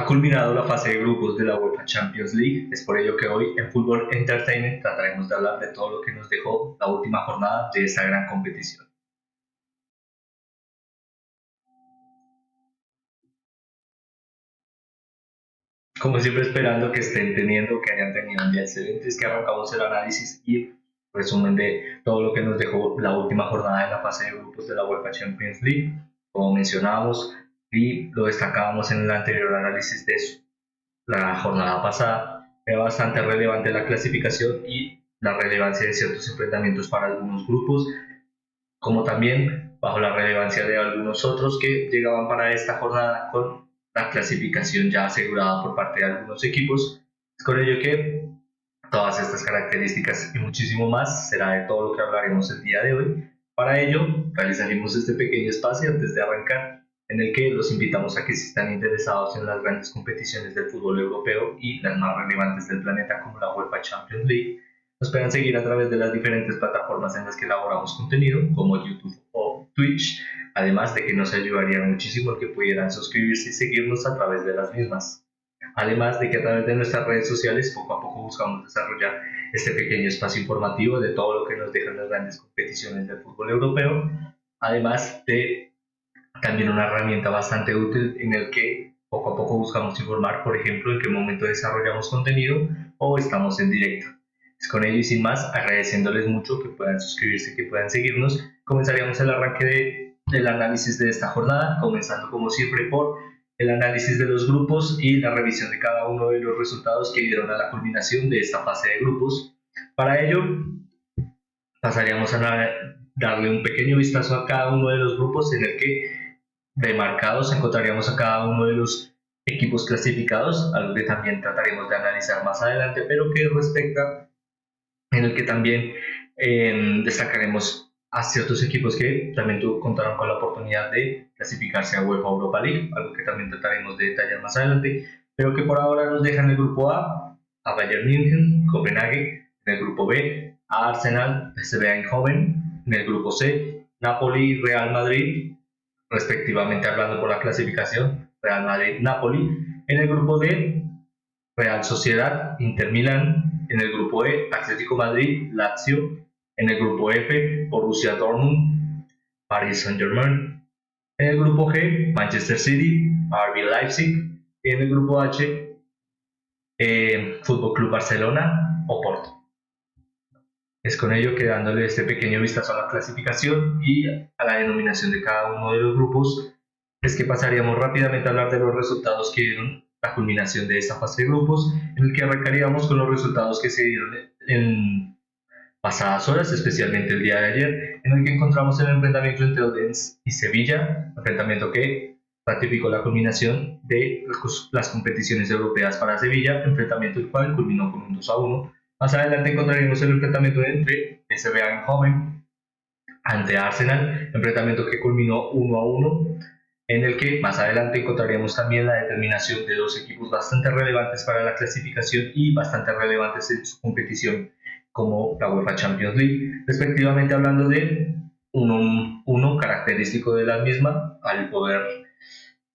Ha culminado la fase de grupos de la UEFA Champions League, es por ello que hoy en Fútbol Entertainment trataremos de hablar de todo lo que nos dejó la última jornada de esta gran competición. Como siempre esperando que estén teniendo, que hayan tenido un día excelente, es que arrancamos el análisis y resumen de todo lo que nos dejó la última jornada de la fase de grupos de la UEFA Champions League, como mencionábamos y lo destacábamos en el anterior análisis de la jornada pasada. Era bastante relevante la clasificación y la relevancia de ciertos enfrentamientos para algunos grupos, como también bajo la relevancia de algunos otros que llegaban para esta jornada con la clasificación ya asegurada por parte de algunos equipos. Es con ello que todas estas características y muchísimo más será de todo lo que hablaremos el día de hoy. Para ello, realizaremos este pequeño espacio antes de arrancar, en el que los invitamos a que si están interesados en las grandes competiciones del fútbol europeo y las más relevantes del planeta como la UEFA Champions League, nos puedan seguir a través de las diferentes plataformas en las que elaboramos contenido, como YouTube o Twitch, además de que nos ayudaría muchísimo el que pudieran suscribirse y seguirnos a través de las mismas. Además de que a través de nuestras redes sociales poco a poco buscamos desarrollar este pequeño espacio informativo de todo lo que nos dejan las grandes competiciones del fútbol europeo, además de también una herramienta bastante útil en el que poco a poco buscamos informar, por ejemplo, en qué momento desarrollamos contenido o estamos en directo. Es con ello y sin más, agradeciéndoles mucho que puedan suscribirse, que puedan seguirnos, comenzaríamos el arranque del análisis de esta jornada, comenzando como siempre por el análisis de los grupos y la revisión de cada uno de los resultados que dieron a la culminación de esta fase de grupos. Para ello, pasaríamos a darle un pequeño vistazo a cada uno de los grupos en el que demarcados encontraríamos a cada uno de los equipos clasificados, algo que también trataremos de analizar más adelante, pero que respecta en el que también destacaremos a ciertos equipos que también contaron con la oportunidad de clasificarse a UEFA Europa League, algo que también trataremos de detallar más adelante, pero que por ahora nos dejan en el grupo a Bayern München, Copenhague, en el grupo B, a Arsenal, PSV Eindhoven, en el grupo C, Napoli y Real Madrid, respectivamente hablando por la clasificación, Real Madrid-Napoli, en el grupo D, Real Sociedad, Inter Milán, en el grupo E, Atlético Madrid, Lazio, en el grupo F, Borussia Dortmund, Paris Saint-Germain, en el grupo G, Manchester City, RB Leipzig, y en el grupo H, Fútbol Club Barcelona o Porto. Es con ello que dándole este pequeño vistazo a la clasificación y a la denominación de cada uno de los grupos, es que pasaríamos rápidamente a hablar de los resultados que dieron la culminación de esta fase de grupos, en el que arrancaríamos con los resultados que se dieron en pasadas horas, especialmente el día de ayer, en el que encontramos el enfrentamiento entre Odense y Sevilla, enfrentamiento que ratificó la culminación de las competiciones europeas para Sevilla, enfrentamiento el cual culminó con un 2-1. Más adelante encontraremos el enfrentamiento entre PSV Eindhoven ante Arsenal, enfrentamiento que culminó 1-1, en el que más adelante encontraríamos también la determinación de dos equipos bastante relevantes para la clasificación y bastante relevantes en su competición como la UEFA Champions League, respectivamente hablando de uno característico de la misma, al poder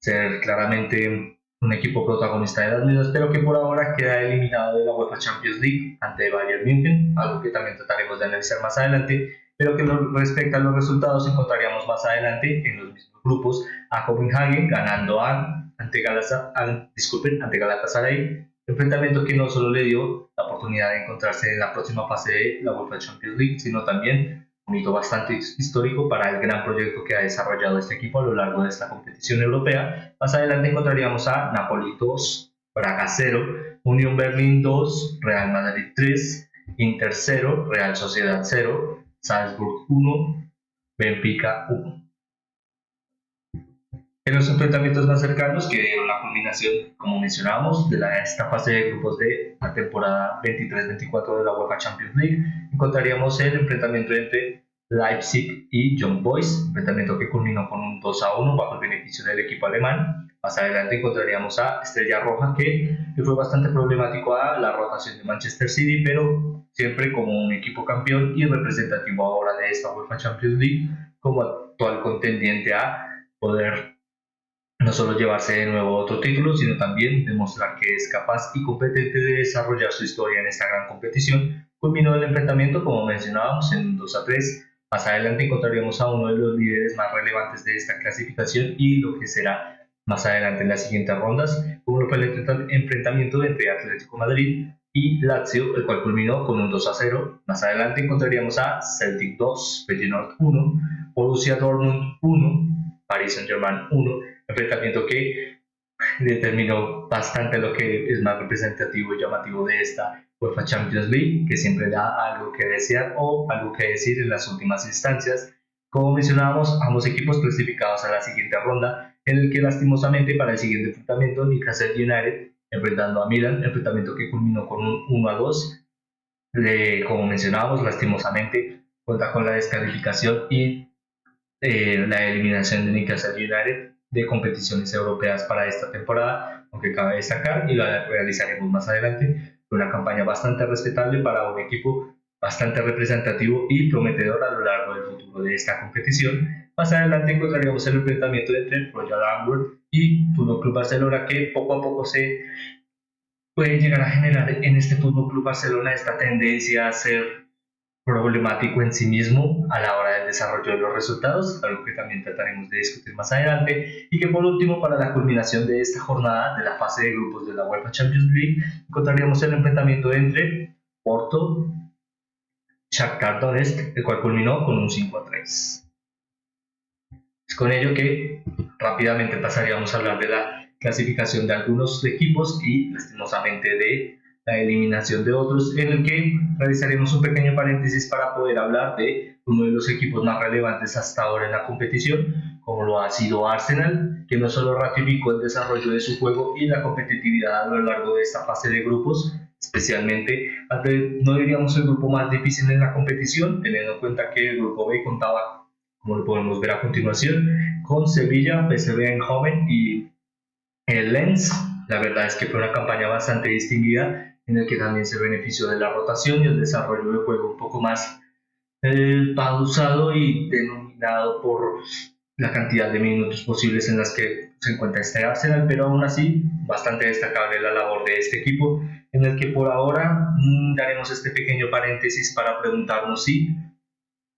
ser claramente un equipo protagonista de las mismas, pero que por ahora queda eliminado de la UEFA Champions League ante Bayern München, algo que también trataremos de analizar más adelante, pero que respecto a los resultados encontraríamos más adelante en los mismos grupos a Copenhagen ganando ante Galatasaray, enfrentamiento que no solo le dio la oportunidad de encontrarse en la próxima fase de la UEFA Champions League, sino también un hito bastante histórico para el gran proyecto que ha desarrollado este equipo a lo largo de esta competición europea. Más adelante encontraríamos a Napoli 2, Braga 0, Unión Berlín 2, Real Madrid 3, Inter 0, Real Sociedad 0, Salzburg 1, Benfica 1. En los enfrentamientos más cercanos que dieron la culminación, como mencionábamos, de esta fase de grupos de la temporada 23-24 de la UEFA Champions League, encontraríamos el enfrentamiento entre Leipzig y Young Boys, enfrentamiento que culminó con un 2-1 bajo el beneficio del equipo alemán. Más adelante encontraríamos a Estrella Roja, que fue bastante problemático a la rotación de Manchester City, pero siempre como un equipo campeón y representativo ahora de esta UEFA Champions League como actual contendiente a poder no solo llevarse de nuevo otro título, sino también demostrar que es capaz y competente de desarrollar su historia en esta gran competición. Culminó el enfrentamiento, como mencionábamos, en 2-3. Más adelante encontraríamos a uno de los líderes más relevantes de esta clasificación y lo que será más adelante en las siguientes rondas, como lo fue el enfrentamiento entre Atlético Madrid y Lazio, el cual culminó con un 2-0. Más adelante encontraríamos a Celtic 2, Feyenoord 1, Borussia Dortmund 1, Paris Saint-Germain 1, enfrentamiento que determinó bastante lo que es más representativo y llamativo de esta UEFA Champions League, que siempre da algo que desear o algo que decir en las últimas instancias. Como mencionábamos, ambos equipos clasificados a la siguiente ronda, en el que lastimosamente para el siguiente enfrentamiento Newcastle United enfrentando a Milan, enfrentamiento que culminó con un 1-2. Como mencionábamos, lastimosamente cuenta con la descalificación y la eliminación de Newcastle United de competiciones europeas para esta temporada, aunque cabe destacar, y la realizaremos más adelante, una campaña bastante respetable para un equipo bastante representativo y prometedor a lo largo del futuro de esta competición. Más adelante encontraríamos el enfrentamiento entre Royal Antwerp y Fútbol Club Barcelona, que poco a poco se puede llegar a generar en este Fútbol Club Barcelona esta tendencia a ser problemático en sí mismo a la hora del desarrollo de los resultados, algo que también trataremos de discutir más adelante, y que por último, para la culminación de esta jornada de la fase de grupos de la UEFA Champions League, encontraríamos el enfrentamiento entre Porto y Shakhtar Donetsk, el cual culminó con un 5-3. Es con ello que rápidamente pasaríamos a hablar de la clasificación de algunos equipos y lastimosamente de la eliminación de otros, en el que realizaremos un pequeño paréntesis para poder hablar de uno de los equipos más relevantes hasta ahora en la competición, como lo ha sido Arsenal, que no solo ratificó el desarrollo de su juego y la competitividad a lo largo de esta fase de grupos, especialmente ante, no diríamos el grupo más difícil en la competición, teniendo en cuenta que el grupo B contaba, como lo podemos ver a continuación, con Sevilla, PSV Eindhoven y el Lens. La verdad es que fue una campaña bastante distinguida en el que también se benefició de la rotación y el desarrollo de juego un poco más pausado y denominado por la cantidad de minutos posibles en las que se encuentra este Arsenal, pero aún así bastante destacable la labor de este equipo, en el que por ahora daremos este pequeño paréntesis para preguntarnos si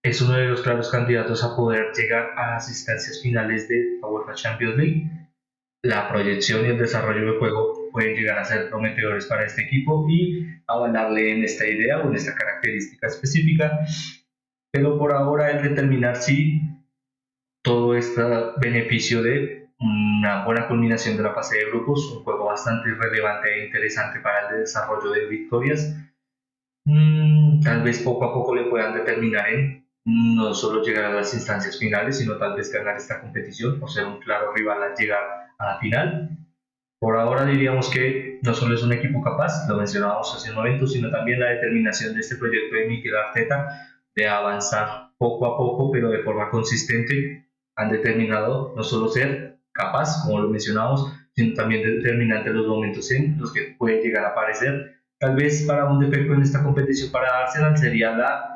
es uno de los claros candidatos a poder llegar a las instancias finales de la UEFA Champions League. La proyección y el desarrollo de juego pueden llegar a ser prometedores para este equipo y avalarle en esta idea o en esta característica específica, pero por ahora es determinar si todo este beneficio de una buena culminación de la fase de grupos, un juego bastante relevante e interesante para el desarrollo de victorias, tal vez poco a poco le puedan determinar en no solo llegar a las instancias finales, sino tal vez ganar esta competición o ser un claro rival al llegar a la final. Por ahora diríamos que no solo es un equipo capaz, lo mencionábamos hace un momento, sino también la determinación de este proyecto de Mikel Arteta de avanzar poco a poco, pero de forma consistente, han determinado no solo ser capaz, como lo mencionábamos, sino también determinante los momentos en los que puede llegar a aparecer. Tal vez para un defecto en esta competición para Arsenal sería la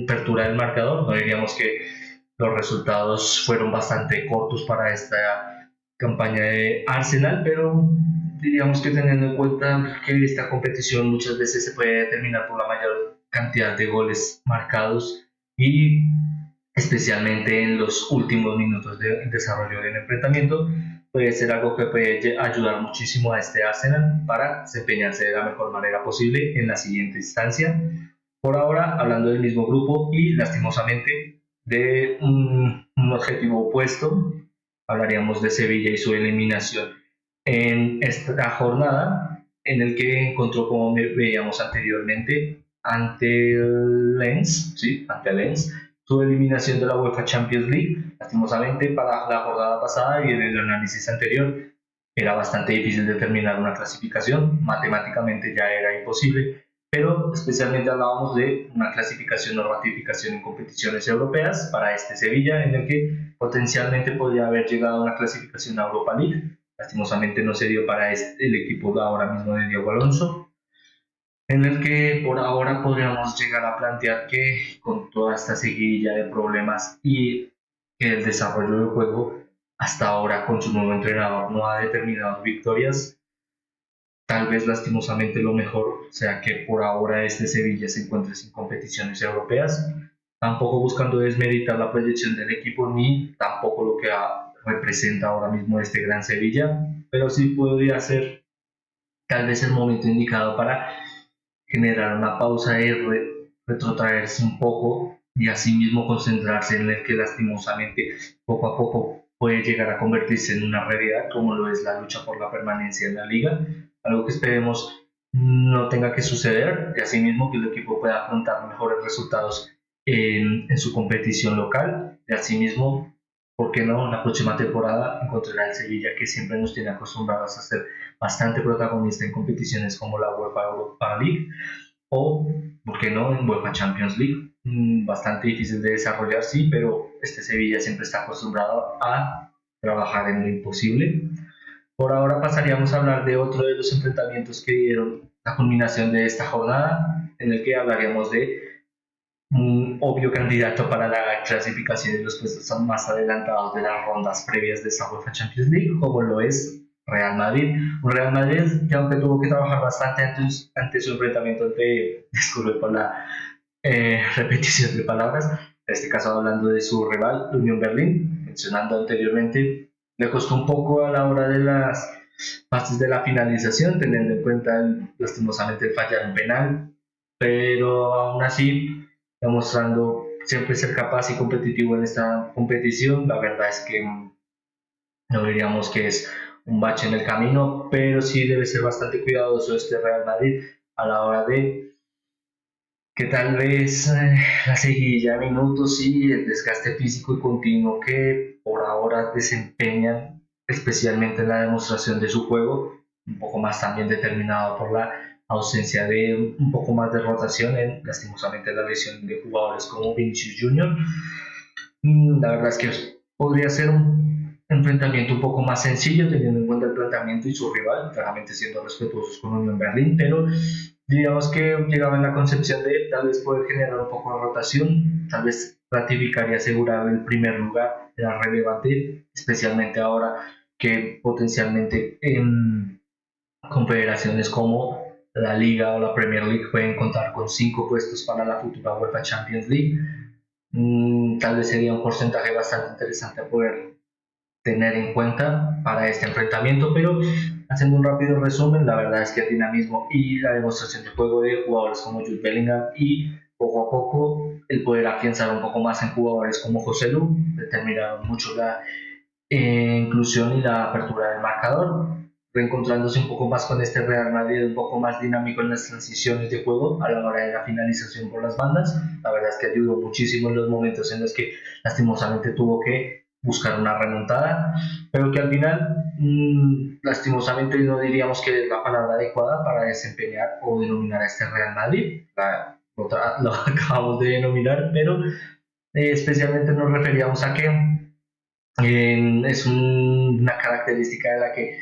apertura del marcador. No diríamos que los resultados fueron bastante cortos para esta campaña de Arsenal, pero diríamos que teniendo en cuenta que esta competición muchas veces se puede determinar por la mayor cantidad de goles marcados y especialmente en los últimos minutos de desarrollo del enfrentamiento, puede ser algo que puede ayudar muchísimo a este Arsenal para desempeñarse de la mejor manera posible en la siguiente instancia. Por ahora, hablando del mismo grupo y lastimosamente de un objetivo opuesto, hablaríamos de Sevilla y su eliminación en esta jornada, en el que encontró, como veíamos anteriormente, ante el Lens, ¿sí? Ante el Lens, su eliminación de la UEFA Champions League. Lastimosamente, para la jornada pasada y en el análisis anterior, era bastante difícil determinar una clasificación, matemáticamente ya era imposible, pero especialmente hablábamos de una clasificación o ratificación en competiciones europeas para este Sevilla, en el que potencialmente podría haber llegado a una clasificación a Europa League. Lastimosamente no se dio para el equipo de ahora mismo de Diego Alonso, en el que por ahora podríamos llegar a plantear que con toda esta seguidilla de problemas y el desarrollo del juego hasta ahora con su nuevo entrenador no ha determinado victorias. Tal vez lastimosamente lo mejor sea que por ahora este Sevilla se encuentre sin competiciones europeas, tampoco buscando desmeritar la proyección del equipo ni tampoco lo que representa ahora mismo este gran Sevilla, pero sí podría ser tal vez el momento indicado para generar una pausa y retrotraerse un poco y asimismo concentrarse en el que lastimosamente poco a poco puede llegar a convertirse en una realidad como lo es la lucha por la permanencia en la liga, algo que esperemos no tenga que suceder y asimismo que el equipo pueda afrontar mejores resultados en su competición local y asimismo, ¿por qué no? La próxima temporada encontrará el Sevilla que siempre nos tiene acostumbrados a ser bastante protagonista en competiciones como la UEFA Europa League o, ¿por qué no?, en UEFA Champions League. Bastante difícil de desarrollar, sí, pero este Sevilla siempre está acostumbrado a trabajar en lo imposible. Por ahora pasaríamos a hablar de otro de los enfrentamientos que dieron la culminación de esta jornada, en el que hablaríamos de un obvio candidato para la clasificación de los puestos más adelantados de las rondas previas de esta UEFA Champions League, como lo es Real Madrid. Un Real Madrid que aunque tuvo que trabajar bastante ante su enfrentamiento disculpe por la repetición de palabras, en este caso hablando de su rival, Unión Berlín, mencionando anteriormente, le costó un poco a la hora de las fases de la finalización, teniendo en cuenta lastimosamente el fallar en penal, pero aún así demostrando siempre ser capaz y competitivo en esta competición. La verdad es que no diríamos que es un bache en el camino, pero sí debe ser bastante cuidadoso este Real Madrid a la hora de que tal vez la seguidilla de minutos y el desgaste físico y continuo que por ahora desempeñan, especialmente en la demostración de su juego, un poco más también determinado por la ausencia de un poco más de rotación en lastimosamente la lesión de jugadores como Vinicius Junior. La verdad es que podría ser un enfrentamiento un poco más sencillo teniendo en cuenta el planteamiento y su rival, claramente siendo respetuosos con Unión Berlín, pero digamos que llegaba en la concepción de tal vez poder generar un poco de rotación, tal vez ratificar y asegurar el primer lugar era relevante, especialmente ahora que potencialmente en confederaciones como la Liga o la Premier League pueden contar con 5 puestos para la futura UEFA Champions League. Tal vez sería un porcentaje bastante interesante a poder tener en cuenta para este enfrentamiento, pero haciendo un rápido resumen, la verdad es que el dinamismo y la demostración de juego de jugadores como Jude Bellingham y poco a poco el poder afianzar un poco más en jugadores como José Lu determinaron mucho la inclusión y la apertura del marcador, reencontrándose un poco más con este Real Madrid, un poco más dinámico en las transiciones de juego a la hora de la finalización por las bandas. La verdad es que ayudó muchísimo en los momentos en los que lastimosamente tuvo que buscar una remontada, pero que al final, lastimosamente, no diríamos que es la palabra adecuada para desempeñar o denominar a este Real Madrid. Lo acabamos de denominar, pero especialmente nos referíamos a que es una característica de la que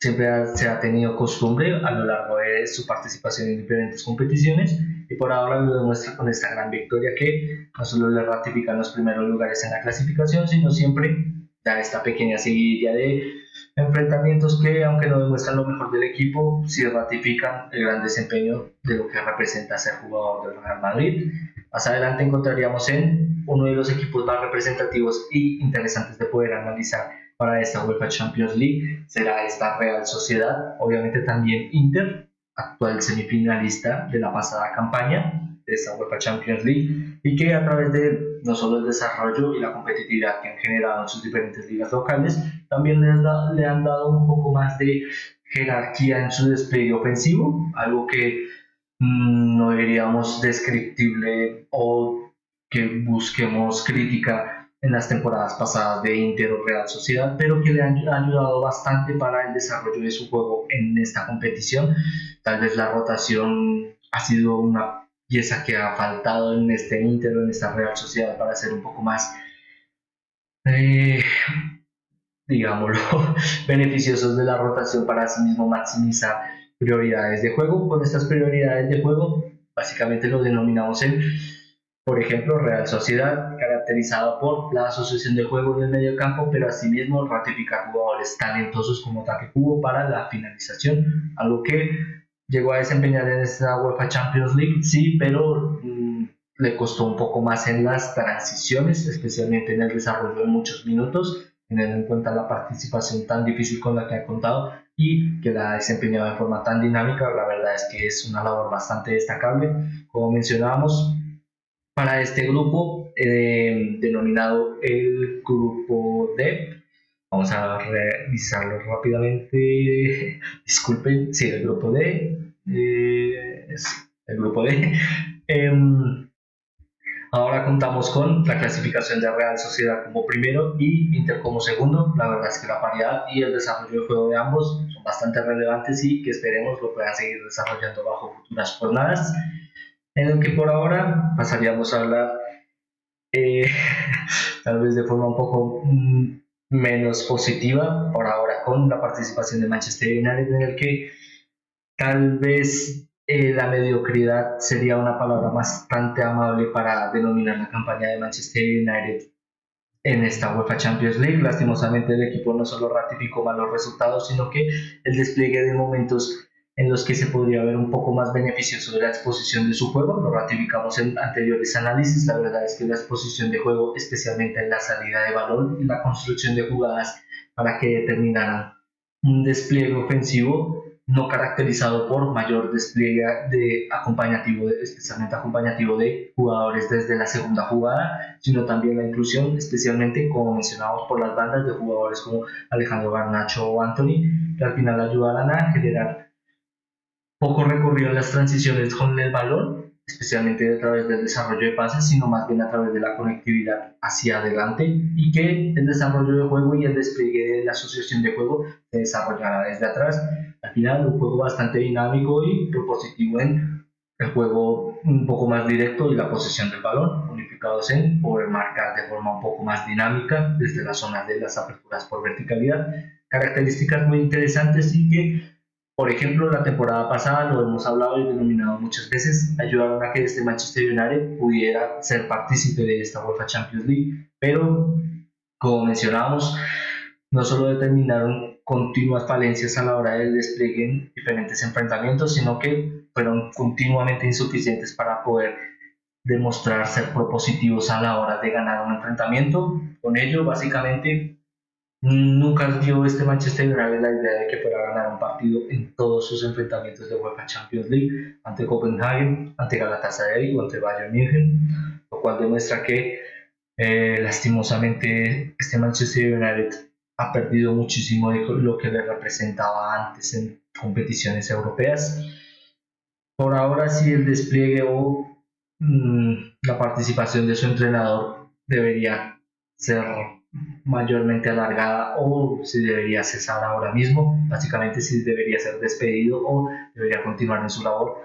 siempre se ha tenido costumbre a lo largo de su participación en diferentes competiciones y por ahora lo demuestra con esta gran victoria que no solo le ratifican los primeros lugares en la clasificación, sino siempre da esta pequeña seguidilla de enfrentamientos que, aunque no demuestran lo mejor del equipo, sí ratifican el gran desempeño de lo que representa ser jugador del Real Madrid. Más adelante encontraríamos en uno de los equipos más representativos y interesantes de poder analizar para esta UEFA Champions League será esta Real Sociedad, obviamente también Inter, actual semifinalista de la pasada campaña de esta UEFA Champions League y que a través de no solo el desarrollo y la competitividad que han generado en sus diferentes ligas locales, también le han dado un poco más de jerarquía en su despliegue ofensivo, algo que no diríamos descriptible o que busquemos crítica en las temporadas pasadas de Inter o Real Sociedad, pero que le han ayudado bastante para el desarrollo de su juego en esta competición. Tal vez la rotación ha sido una pieza que ha faltado en este Inter o en esta Real Sociedad para ser un poco más, eh, digámoslo, beneficiosos de la rotación para así mismo maximizar prioridades de juego. Con estas prioridades de juego, básicamente lo denominamos en, por ejemplo, Real Sociedad caracterizada por la asociación de juego en el medio campo, pero asimismo ratificar jugadores talentosos como Take Kubo para la finalización, algo que llegó a desempeñar en esta UEFA Champions League, sí, pero le costó un poco más en las transiciones, especialmente en el desarrollo de muchos minutos, teniendo en cuenta la participación tan difícil con la que ha contado y que la ha desempeñado de forma tan dinámica. La verdad es que es una labor bastante destacable. Como mencionábamos, para este grupo denominado el grupo D, vamos a revisarlo rápidamente. Disculpen, sí, el grupo D. El grupo D. Ahora contamos con la clasificación de Real Sociedad como primero y Inter como segundo. La verdad es que la paridad y el desarrollo de juego de ambos son bastante relevantes y que esperemos lo puedan seguir desarrollando bajo futuras jornadas. En el que por ahora pasaríamos a hablar eh, tal vez de forma un poco menos positiva, por ahora con la participación de Manchester United, en el que tal vez la mediocridad sería una palabra bastante amable para denominar la campaña de Manchester United en esta UEFA Champions League. Lastimosamente el equipo no solo ratificó malos resultados, sino que el despliegue de momentos en los que se podría ver un poco más beneficioso de la exposición de su juego, lo ratificamos en anteriores análisis. La verdad es que la exposición de juego, especialmente en la salida de balón y la construcción de jugadas para que determinaran un despliegue ofensivo no caracterizado por mayor despliegue de acompañativo, especialmente acompañativo de jugadores desde la segunda jugada, sino también la inclusión, especialmente como mencionamos por las bandas de jugadores como Alejandro Garnacho o Anthony, que al final ayudarán a generar poco recorrido en las transiciones con el balón, especialmente a través del desarrollo de pases, sino más bien a través de la conectividad hacia adelante, y que el desarrollo de juego y el despliegue de la asociación de juego se desarrollará desde atrás. Al final, un juego bastante dinámico y propositivo en el juego un poco más directo y la posesión del balón, unificados en poder marcar de forma un poco más dinámica desde la zona de las aperturas por verticalidad. Características muy interesantes y que, por ejemplo, la temporada pasada, lo hemos hablado y denominado muchas veces, ayudaron a que este Manchester United pudiera ser partícipe de esta UEFA Champions League, pero como mencionábamos, no solo determinaron continuas falencias a la hora del despliegue en diferentes enfrentamientos, sino que fueron continuamente insuficientes para poder demostrar ser propositivos a la hora de ganar un enfrentamiento. Con ello, básicamente, nunca dio este Manchester United la idea de que fuera a ganar un partido en todos sus enfrentamientos de UEFA Champions League, ante Copenhagen, ante Galatasaray o ante Bayern München, lo cual demuestra que lastimosamente este Manchester United ha perdido muchísimo de lo que le representaba antes en competiciones europeas. Por ahora sí, el despliegue o la participación de su entrenador debería ser mayormente alargada, o si debería cesar ahora mismo, básicamente si debería ser despedido o debería continuar en su labor.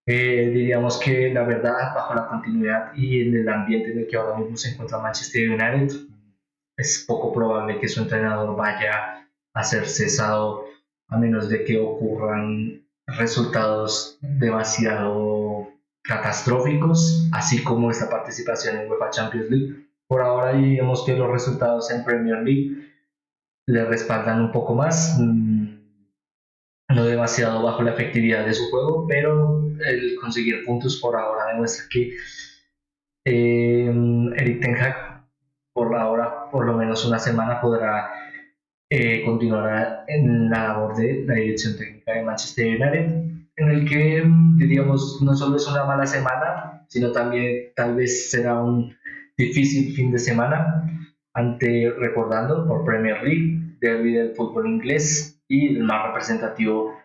Diríamos que la verdad, bajo la continuidad y en el ambiente en el que ahora mismo se encuentra Manchester United, es poco probable que su entrenador vaya a ser cesado, a menos de que ocurran resultados demasiado catastróficos, así como esta participación en UEFA Champions League. Por ahora diríamos que los resultados en Premier League le respaldan un poco más, no demasiado bajo la efectividad de su juego, pero el conseguir puntos por ahora demuestra que Eric Ten Hag por ahora, por lo menos una semana, podrá continuar en la labor de la dirección técnica de Manchester United, en el que diríamos no solo es una mala semana, sino también tal vez será un difícil fin de semana, ante, recordando, por Premier League, derby del fútbol inglés y el más representativo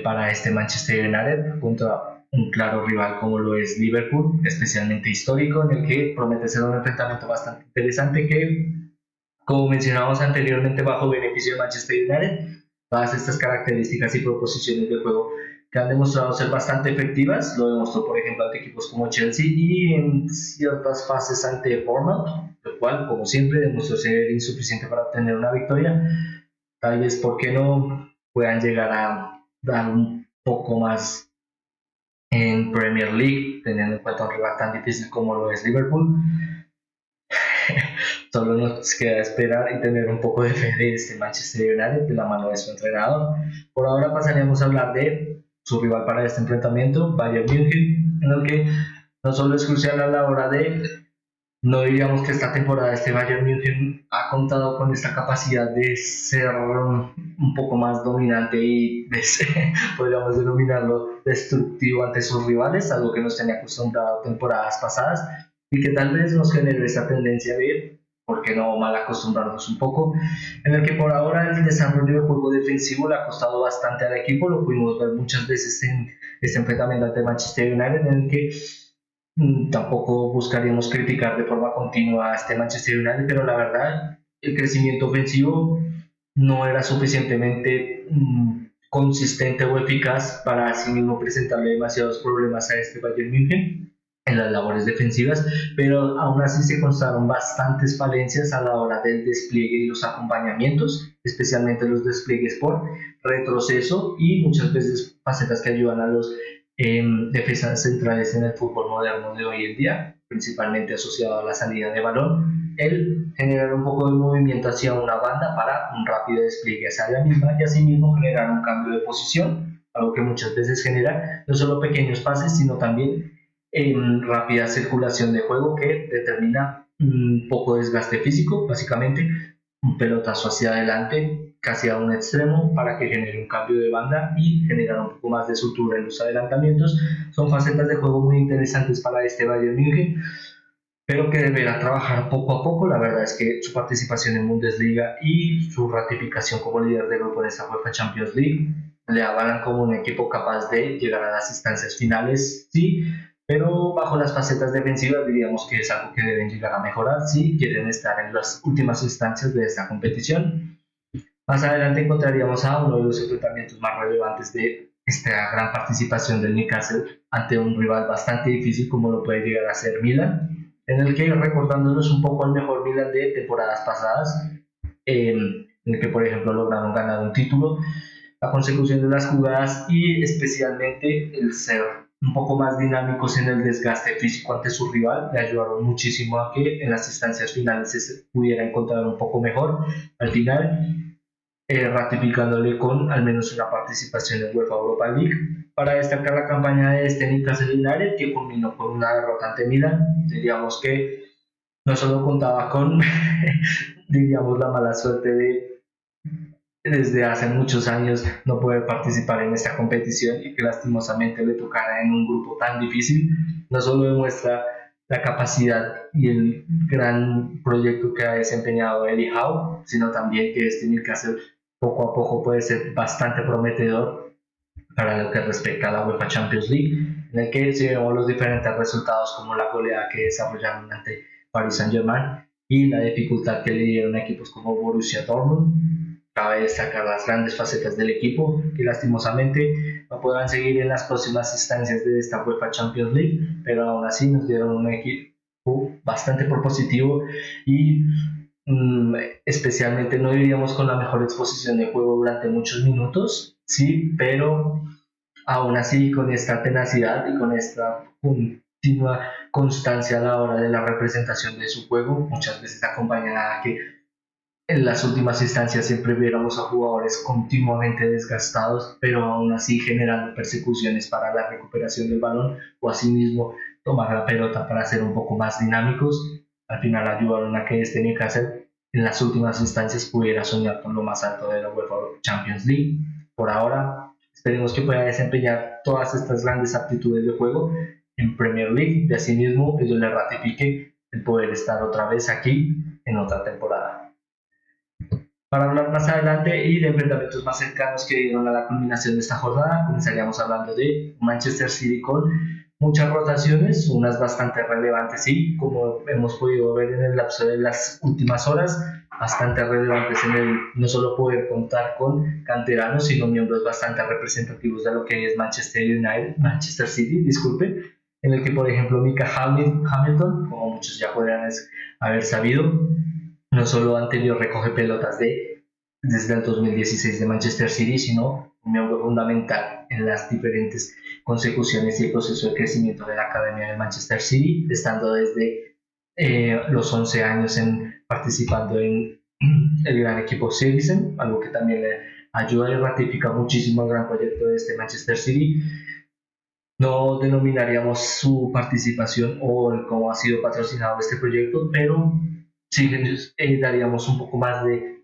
para este Manchester United contra un claro rival como lo es Liverpool, especialmente histórico, en el que promete ser un enfrentamiento bastante interesante que, como mencionamos anteriormente, bajo beneficio de Manchester United, todas estas características y proposiciones de juego que han demostrado ser bastante efectivas, lo demostró por ejemplo ante equipos como Chelsea y en ciertas fases ante Bournemouth, lo cual como siempre demostró ser insuficiente para obtener una victoria. Tal vez, ¿por qué no?, puedan llegar a dar un poco más en Premier League, teniendo en cuenta un rival tan difícil como lo es Liverpool. Solo nos queda esperar y tener un poco de fe de este Manchester United de la mano de su entrenador. Por ahora pasaríamos a hablar de su rival para este enfrentamiento, Bayern München, en el que no solo es crucial a la hora de, no diríamos que esta temporada este Bayern München ha contado con esta capacidad de ser un poco más dominante y podríamos denominarlo destructivo ante sus rivales, algo que nos tenía acostumbrado temporadas pasadas y que tal vez nos genere esa tendencia de, ¿por qué no mal acostumbrarnos un poco? En el que por ahora el desarrollo de juego defensivo le ha costado bastante al equipo, lo pudimos ver muchas veces en este enfrentamiento ante Manchester United, en el que tampoco buscaríamos criticar de forma continua a este Manchester United, pero la verdad, el crecimiento ofensivo no era suficientemente consistente o eficaz para así mismo presentarle demasiados problemas a este Bayern München en las labores defensivas, pero aún así se constaron bastantes falencias a la hora del despliegue y los acompañamientos, especialmente los despliegues por retroceso y muchas veces facetas que ayudan a los defensas centrales en el fútbol moderno de hoy en día, principalmente asociado a la salida de balón, el generar un poco de movimiento hacia una banda para un rápido despliegue hacia la misma y asimismo generar un cambio de posición, algo que muchas veces genera no solo pequeños pases, sino también rápida circulación de juego que determina un poco de desgaste físico, básicamente un pelotazo hacia adelante, casi a un extremo, para que genere un cambio de banda y generar un poco más de sutura en los adelantamientos. Son facetas de juego muy interesantes para este Bayern München, pero que deberá trabajar poco a poco. La verdad es que su participación en Bundesliga y su ratificación como líder de grupo en esta UEFA Champions League le avalan como un equipo capaz de llegar a las instancias finales, sí, pero bajo las facetas defensivas diríamos que es algo que deben llegar a mejorar si quieren estar en las últimas instancias de esta competición. Más adelante encontraríamos a uno de los enfrentamientos más relevantes de esta gran participación del Newcastle ante un rival bastante difícil como lo puede llegar a ser Milan, en el que recordándonos un poco al mejor Milan de temporadas pasadas, en el que por ejemplo lograron ganar un título, la consecución de las jugadas y especialmente el ser un poco más dinámicos en el desgaste físico ante su rival le ayudaron muchísimo a que en las instancias finales se pudiera encontrar un poco mejor. Al final, ratificándole con al menos una participación en UEFA Europa League. Para destacar la campaña de este Newcastle United, que culminó con una derrota ante Milan, diríamos que no solo contaba con, diríamos, la mala suerte de desde hace muchos años no poder participar en esta competición y que lastimosamente le tocara en un grupo tan difícil, no solo demuestra la capacidad y el gran proyecto que ha desempeñado Eddie Howe, sino también que este Newcastle poco a poco puede ser bastante prometedor para lo que respecta a la UEFA Champions League, en el que si vemos los diferentes resultados como la goleada que desarrollaron ante Paris Saint-Germain y la dificultad que le dieron a equipos como Borussia Dortmund, cabe destacar las grandes facetas del equipo que lastimosamente no podrán seguir en las próximas instancias de esta UEFA Champions League, pero aún así nos dieron un equipo bastante propositivo y especialmente no diríamos con la mejor exposición de juego durante muchos minutos, sí, pero aún así con esta tenacidad y con esta continua constancia a la hora de la representación de su juego, muchas veces acompañada a que en las últimas instancias siempre viéramos a jugadores continuamente desgastados, pero aún así generando persecuciones para la recuperación del balón o asimismo tomar la pelota para ser un poco más dinámicos. Al final ayudaron a que este Newcastle en las últimas instancias pudiera soñar con lo más alto de la UEFA Champions League. Por ahora, esperemos que pueda desempeñar todas estas grandes aptitudes de juego en Premier League y asimismo ello le ratifique el poder estar otra vez aquí en otra temporada. Para hablar más adelante y de enfrentamientos más cercanos que dieron a la culminación de esta jornada, comenzaríamos hablando de Manchester City con muchas rotaciones, unas bastante relevantes y como hemos podido ver en el lapso de las últimas horas, bastante relevantes en el no solo poder contar con canteranos, sino miembros bastante representativos de lo que es Manchester City, disculpe, en el que por ejemplo Mika Hamilton, como muchos ya podrían haber sabido, no solo anterior recoge pelotas desde el 2016 de Manchester City, sino un miembro fundamental en las diferentes consecuciones y el proceso de crecimiento de la academia de Manchester City, estando desde los 11 años participando en el gran equipo Citizen, algo que también le ayuda y ratifica muchísimo el gran proyecto de este Manchester City. No denominaríamos su participación o el cómo ha sido patrocinado este proyecto, pero sí daríamos un poco más de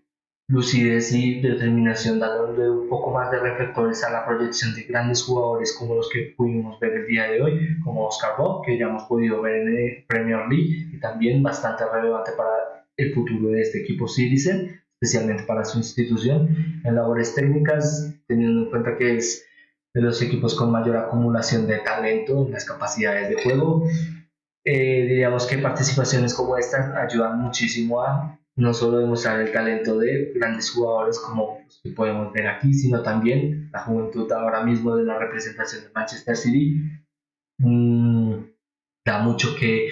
lucidez y determinación, dándole un poco más de reflectores a la proyección de grandes jugadores como los que pudimos ver el día de hoy, como Oscar Bob, que ya hemos podido ver en el Premier League, y también bastante relevante para el futuro de este equipo Citizen, especialmente para su institución, en labores técnicas, teniendo en cuenta que es de los equipos con mayor acumulación de talento en las capacidades de juego. Diríamos que participaciones como esta ayudan muchísimo a no solo demostrar el talento de grandes jugadores como los que podemos ver aquí, sino también la juventud ahora mismo de la representación de Manchester City. Da mucho que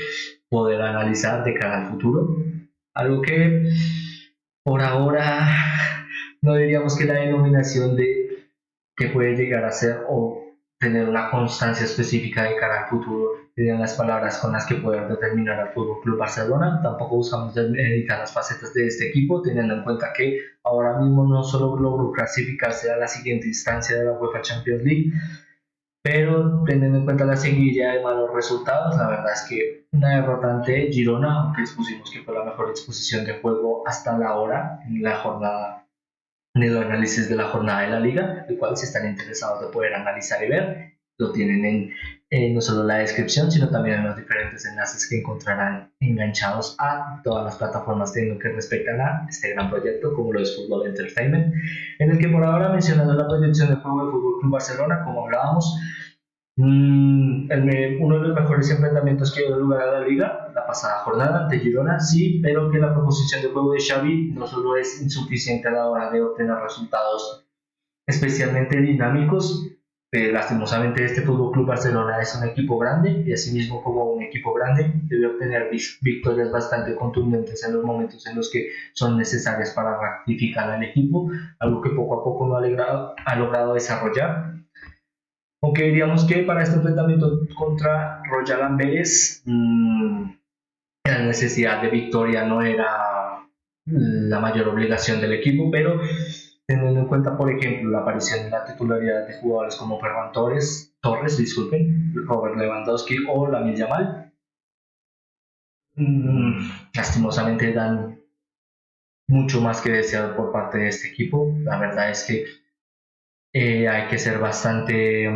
poder analizar de cara al futuro. Algo que por ahora no diríamos que la denominación de que puede llegar a ser o tener una constancia específica de cara al futuro serían las palabras con las que poder determinar al Fútbol Club Barcelona. Tampoco buscamos editar las facetas de este equipo, teniendo en cuenta que ahora mismo no solo logró clasificarse a la siguiente instancia de la UEFA Champions League, pero teniendo en cuenta la seguidilla de malos resultados, la verdad es que una derrota ante Girona, aunque expusimos que fue la mejor exposición de juego hasta la hora en la jornada de los análisis de la jornada de la liga, el cual si están interesados de poder analizar y ver, lo tienen no solo la descripción, sino también en los diferentes enlaces que encontrarán enganchados a todas las plataformas de lo que respectan a este gran proyecto, como lo es Fútbol Entertainment, en el que por ahora, mencionando la proyección del juego del Fútbol Club Barcelona, como hablábamos, uno de los mejores enfrentamientos que dio lugar a la liga la pasada jornada ante Girona, sí, pero que la proposición de juego de Xavi no solo es insuficiente a la hora de obtener resultados especialmente dinámicos. Lastimosamente este Fútbol Club Barcelona es un equipo grande y asimismo como un equipo grande debe obtener victorias bastante contundentes en los momentos en los que son necesarias para ratificar al equipo, algo que poco a poco no ha logrado desarrollar. Aunque diríamos que para este enfrentamiento contra Royal Amberes, la necesidad de victoria no era la mayor obligación del equipo, pero teniendo en cuenta, por ejemplo, la aparición de la titularidad de jugadores como Ferran Torres, disculpen, Robert Lewandowski o Lamine Yamal, lastimosamente dan mucho más que desear por parte de este equipo. La verdad es que hay que ser bastante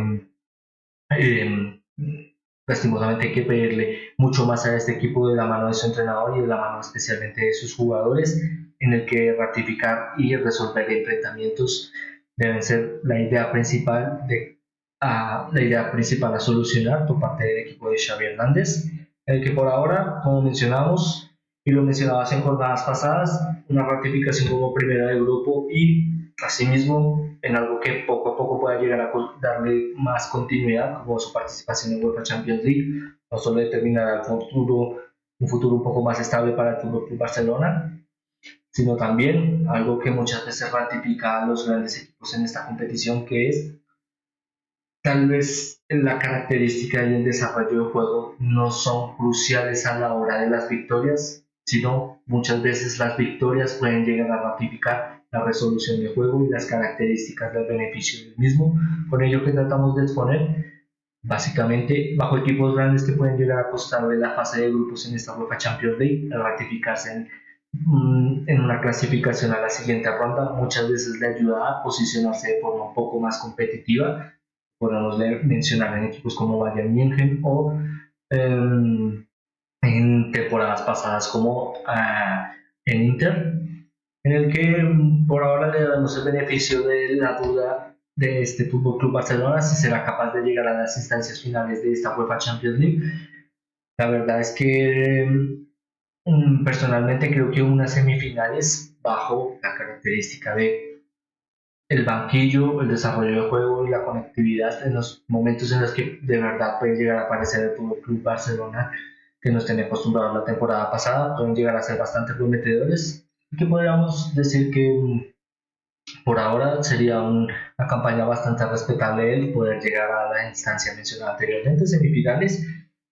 lastimosamente hay que pedirle mucho más a este equipo de la mano de su entrenador y de la mano especialmente de sus jugadores, en el que ratificar y resolver enfrentamientos deben ser la idea principal a solucionar por parte del equipo de Xavi Hernández, en el que por ahora, como mencionamos y lo mencionabas en jornadas pasadas, una ratificación como primera de grupo y asimismo en algo que poco a poco pueda llegar a darle más continuidad, como su participación en UEFA Champions League, no solo determinará un futuro un poco más estable para el Fútbol Club Barcelona, sino también algo que muchas veces ratifica a los grandes equipos en esta competición, que es tal vez la característica y el desarrollo del juego no son cruciales a la hora de las victorias, sino muchas veces las victorias pueden llegar a ratificar la resolución del juego y las características del beneficio del mismo. Con ello que tratamos de exponer, básicamente, bajo equipos grandes que pueden llegar a costarle la fase de grupos en esta UEFA Champions League, al ratificarse en una clasificación a la siguiente ronda, muchas veces le ayuda a posicionarse de forma un poco más competitiva. Podemos mencionar en equipos como Bayern München o en temporadas pasadas como en Inter, en el que por ahora le damos el beneficio de la duda de este Fútbol Club Barcelona si será capaz de llegar a las instancias finales de esta UEFA Champions League. La verdad es que personalmente creo que unas semifinales bajo la característica de el banquillo, el desarrollo de juego y la conectividad en los momentos en los que de verdad puede llegar a aparecer el Fútbol Club Barcelona que nos tenía acostumbrados la temporada pasada, pueden llegar a ser bastante prometedores y que podríamos decir que por ahora sería una campaña bastante respetable el poder llegar a la instancia mencionada anteriormente, semifinales,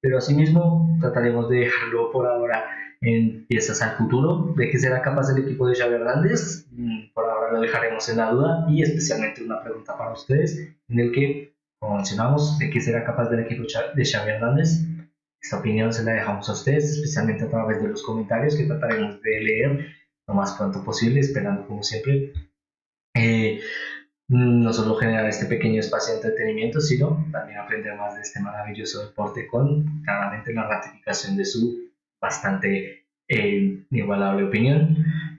pero asimismo trataremos de dejarlo por ahora en piezas al futuro. ¿De qué será capaz el equipo de Xavi Hernández? Por ahora lo dejaremos en la duda, y especialmente una pregunta para ustedes, en el que, como mencionamos, ¿de qué será capaz del equipo de Xavi Hernández? Esta opinión se la dejamos a ustedes, especialmente a través de los comentarios, que trataremos de leer lo más pronto posible, esperando como siempre eh, no solo generar este pequeño espacio de entretenimiento, sino también aprender más de este maravilloso deporte, con claramente la ratificación de su bastante inigualable opinión,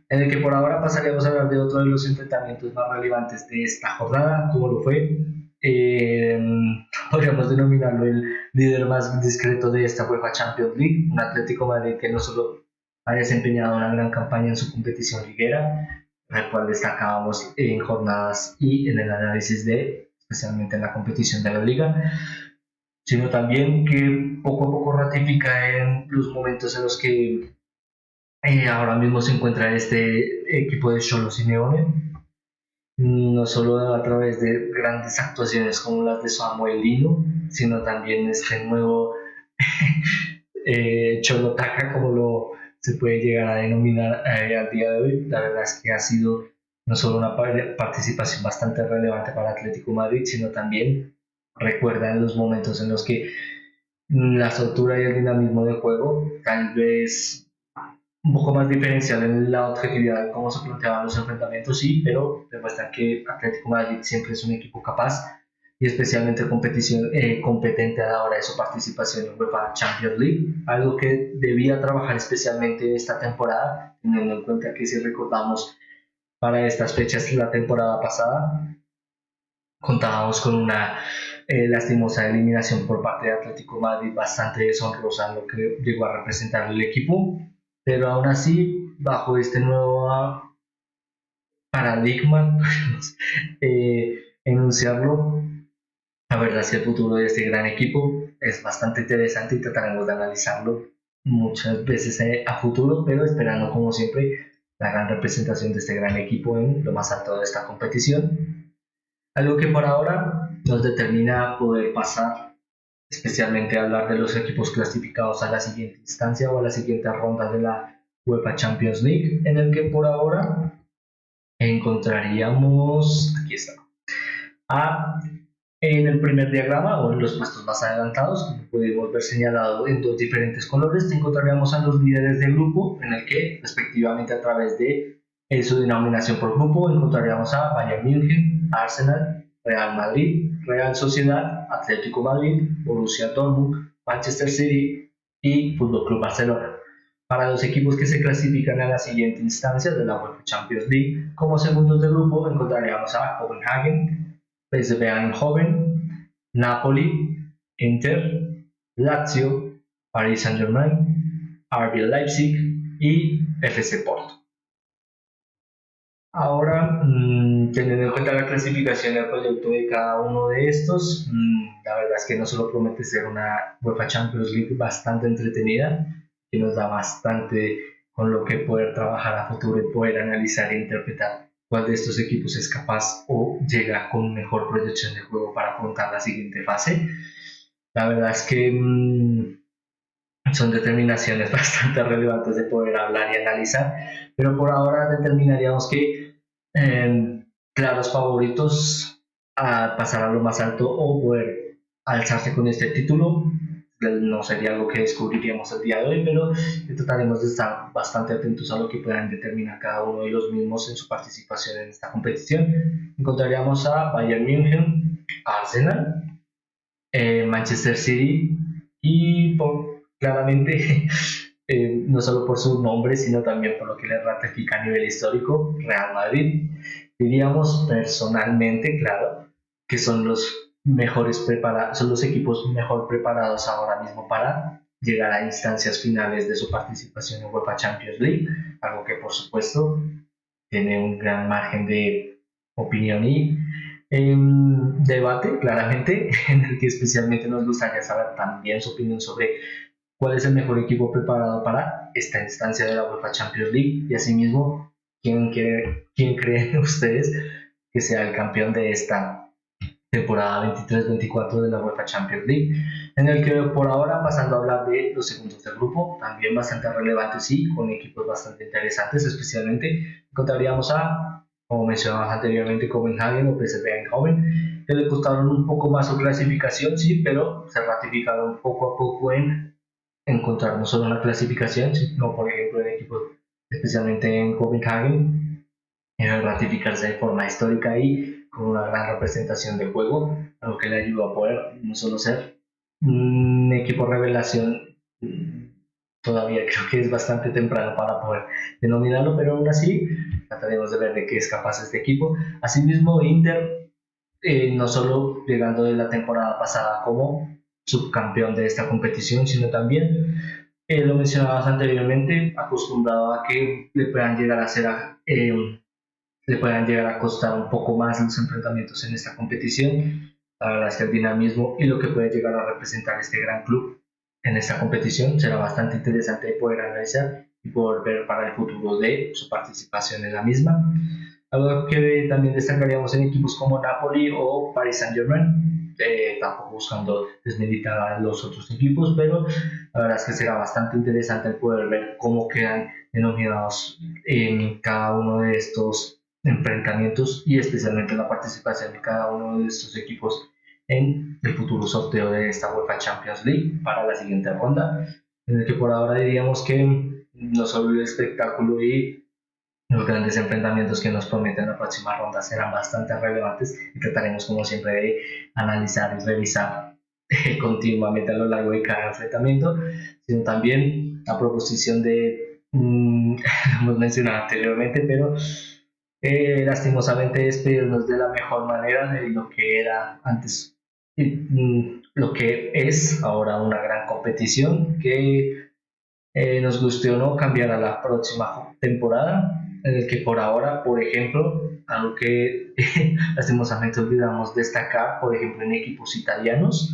en el que por ahora pasaríamos a hablar de otro de los enfrentamientos más relevantes de esta jornada, como lo fue, eh, podríamos denominarlo el líder más discreto de esta UEFA Champions League, un Atlético Madrid que no solo ha desempeñado una gran campaña en su competición liguera, al cual destacábamos en jornadas y en el análisis de, especialmente en la competición de la liga, sino también que poco a poco ratifica en los momentos en los que ahora mismo se encuentra este equipo de Cholo Simeone, no solo a través de grandes actuaciones como las de Samuel Lino, sino también este nuevo Cholo Taka, como lo se puede llegar a denominar al día de hoy. La verdad es que ha sido no solo una participación bastante relevante para Atlético Madrid, sino también recuerda en los momentos en los que la soltura y el dinamismo del juego, tal vez un poco más diferencial en la objetividad de cómo se planteaban los enfrentamientos, sí, pero demuestra que Atlético Madrid siempre es un equipo capaz y especialmente competente a la hora de su participación en UEFA Champions League, algo que debía trabajar especialmente esta temporada, teniendo en cuenta que, si recordamos, para estas fechas la temporada pasada contábamos con una lastimosa eliminación por parte de Atlético Madrid, bastante deshonrosa en lo que llegó a representar el equipo, pero aún así, bajo este nuevo paradigma, enunciarlo, la verdad es que el futuro de este gran equipo es bastante interesante y trataremos de analizarlo muchas veces a futuro, pero esperando como siempre la gran representación de este gran equipo en lo más alto de esta competición. Algo que por ahora nos determina a poder pasar, especialmente a hablar de los equipos clasificados a la siguiente instancia o a la siguiente ronda de la UEFA Champions League, en el que por ahora encontraríamos, aquí está, en el primer diagrama o en los puestos más adelantados, como podemos ver señalado en dos diferentes colores, encontraríamos a los líderes del grupo, en el que respectivamente a través de su denominación por grupo encontraríamos a Bayern München, Arsenal, Real Madrid, Real Sociedad, Atlético Madrid, Borussia Dortmund, Manchester City y Fútbol Club Barcelona. Para los equipos que se clasifican a la siguiente instancia de la UEFA Champions League, como segundos de grupo encontraríamos a Copenhagen, PSV Eindhoven, Napoli, Inter, Lazio, Paris Saint-Germain, RB Leipzig y FC Porto. Ahora, teniendo en cuenta la clasificación del proyecto de cada uno de estos, la verdad es que no solo promete ser una UEFA Champions League bastante entretenida, que nos da bastante con lo que poder trabajar a futuro y poder analizar e interpretar cuál de estos equipos es capaz o llega con mejor proyección de juego para afrontar la siguiente fase. La verdad es que son determinaciones bastante relevantes de poder hablar y analizar, pero por ahora determinaríamos que claros favoritos a pasar a lo más alto o poder alzarse con este título no sería algo que descubriríamos el día de hoy, pero trataremos de estar bastante atentos a lo que puedan determinar cada uno de los mismos en su participación en esta competición. Encontraríamos a Bayern München, Arsenal, Manchester City y claramente no solo por su nombre, sino también por lo que le ratifica a nivel histórico, Real Madrid. Diríamos personalmente, claro, que son los mejores preparados, son los equipos mejor preparados ahora mismo para llegar a instancias finales de su participación en UEFA Champions League, algo que por supuesto tiene un gran margen de opinión y debate, claramente, en el que especialmente nos gustaría saber también su opinión sobre cuál es el mejor equipo preparado para esta instancia de la UEFA Champions League y asimismo quién creen ustedes que sea el campeón de esta temporada 23-24 de la UEFA Champions League, en el que por ahora, pasando a hablar de los segundos del grupo, también bastante relevantes y con equipos bastante interesantes, especialmente encontraríamos a, como mencionabas anteriormente, Copenhagen o PSV Eindhoven, que le costaron un poco más su clasificación, sí, pero se ratificaron poco a poco en encontrar no solo una clasificación, sino por ejemplo en equipos, especialmente en Copenhagen, ratificarse de forma histórica y con una gran representación de juego, algo que le ayudó a poder no solo ser un equipo revelación, todavía creo que es bastante temprano para poder denominarlo, pero aún así trataremos de ver de qué es capaz este equipo. Asimismo, Inter, no solo llegando de la temporada pasada como subcampeón de esta competición, sino también, lo mencionabas anteriormente, acostumbrado a que le puedan llegar a ser le puedan llegar a costar un poco más los enfrentamientos en esta competición. La verdad es que el dinamismo y lo que puede llegar a representar este gran club en esta competición será bastante interesante de poder analizar y poder ver para el futuro de su participación en la misma. Algo que también destacaríamos en equipos como Napoli o Paris Saint-Germain, tampoco buscando desmeditar a los otros equipos, pero la verdad es que será bastante interesante el poder ver cómo quedan denominados en cada uno de estos enfrentamientos y especialmente la participación de cada uno de estos equipos en el futuro sorteo de esta UEFA Champions League para la siguiente ronda, en el que por ahora diríamos que no solo el espectáculo y los grandes enfrentamientos que nos prometen la próxima ronda serán bastante relevantes y trataremos como siempre de analizar y revisar continuamente a lo largo de cada enfrentamiento, sino también a proposición de, lo hemos mencionado anteriormente, pero lastimosamente despedirnos de la mejor manera de lo que era antes, lo que es ahora una gran competición que, nos guste o no, cambiará la próxima temporada, en el que por ahora, por ejemplo, algo que lastimosamente olvidamos destacar, por ejemplo, en equipos italianos,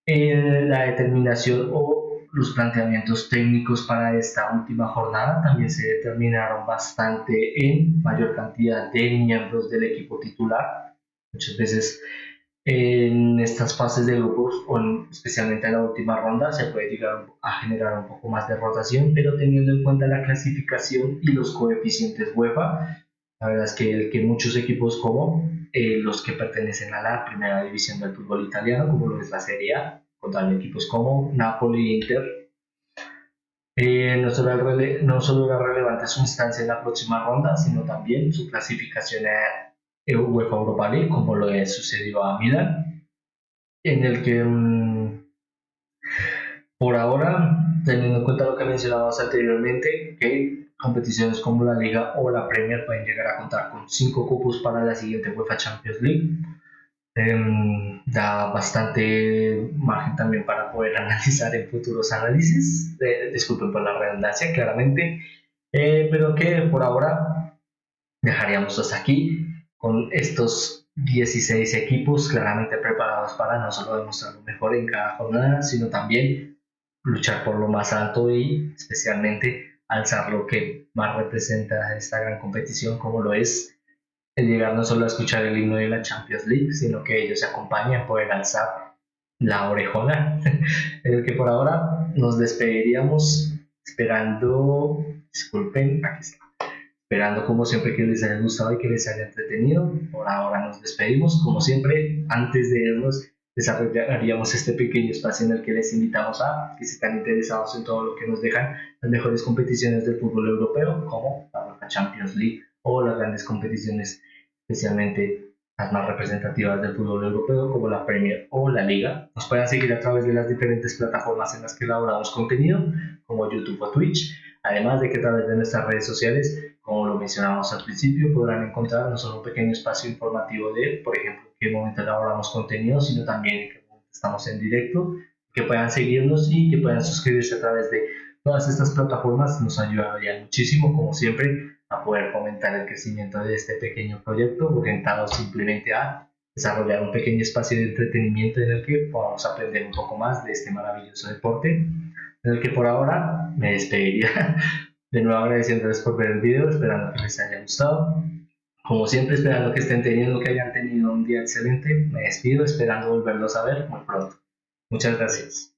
la determinación o los planteamientos técnicos para esta última jornada también se determinaron bastante en mayor cantidad de miembros del equipo titular. Muchas veces en estas fases de grupos, o especialmente en la última ronda, se puede llegar a generar un poco más de rotación, pero teniendo en cuenta la clasificación y los coeficientes UEFA, la verdad es que el que muchos equipos como los que pertenecen a la primera división del fútbol italiano, como lo es la Serie A, contra equipos como Napoli e Inter, no solo era relevante su instancia en la próxima ronda, sino también su clasificación a UEFA Europa League, como lo sucedió a Milan, en el que, por ahora, teniendo en cuenta lo que mencionábamos anteriormente, que competiciones como la Liga o la Premier pueden llegar a contar con 5 cupos para la siguiente UEFA Champions League, da bastante margen también para poder analizar en futuros análisis, disculpen por la redundancia claramente, pero que por ahora dejaríamos hasta aquí con estos 16 equipos claramente preparados para no solo demostrar lo mejor en cada jornada, sino también luchar por lo más alto y especialmente alzar lo que más representa esta gran competición, como lo es el llegar no solo a escuchar el himno de la Champions League, sino que ellos se acompañan a poder alzar la orejona, en el que por ahora nos despediríamos esperando, disculpen, aquí está, esperando como siempre que les haya gustado y que les haya entretenido. Por ahora nos despedimos, como siempre, antes de irnos desarrollaríamos este pequeño espacio en el que les invitamos a que si están interesados en todo lo que nos dejan las mejores competiciones del fútbol europeo, como la UEFA Champions League o las grandes competiciones, especialmente las más representativas del fútbol europeo, como la Premier o la Liga. Nos pueden seguir a través de las diferentes plataformas en las que elaboramos contenido, como YouTube o Twitch, además de que a través de nuestras redes sociales, como lo mencionamos al principio, podrán encontrar no solo un pequeño espacio informativo de, por ejemplo, en qué momento elaboramos contenido, sino también en qué momento estamos en directo, que puedan seguirnos y que puedan suscribirse a través de todas estas plataformas. Nos ayudaría muchísimo, como siempre, a poder fomentar el crecimiento de este pequeño proyecto, orientado simplemente a desarrollar un pequeño espacio de entretenimiento en el que podamos aprender un poco más de este maravilloso deporte, en el que por ahora me despediría. De nuevo agradeciéndoles por ver el video, esperando que les haya gustado. Como siempre, esperando que estén teniendo, que hayan tenido un día excelente. Me despido esperando volverlos a ver muy pronto. Muchas gracias.